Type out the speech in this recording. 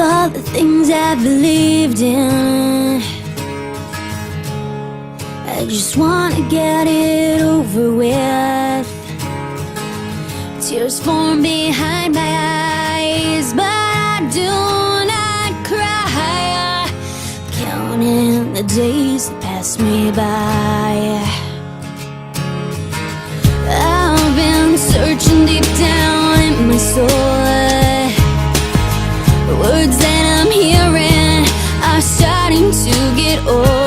all the things I believed in. I just wanna get it over with. Tears form behind my eyes, but I do not cry. Counting the days that pass me by. I've been searching deep down in my soul. The words that I'm hearing are starting to get old.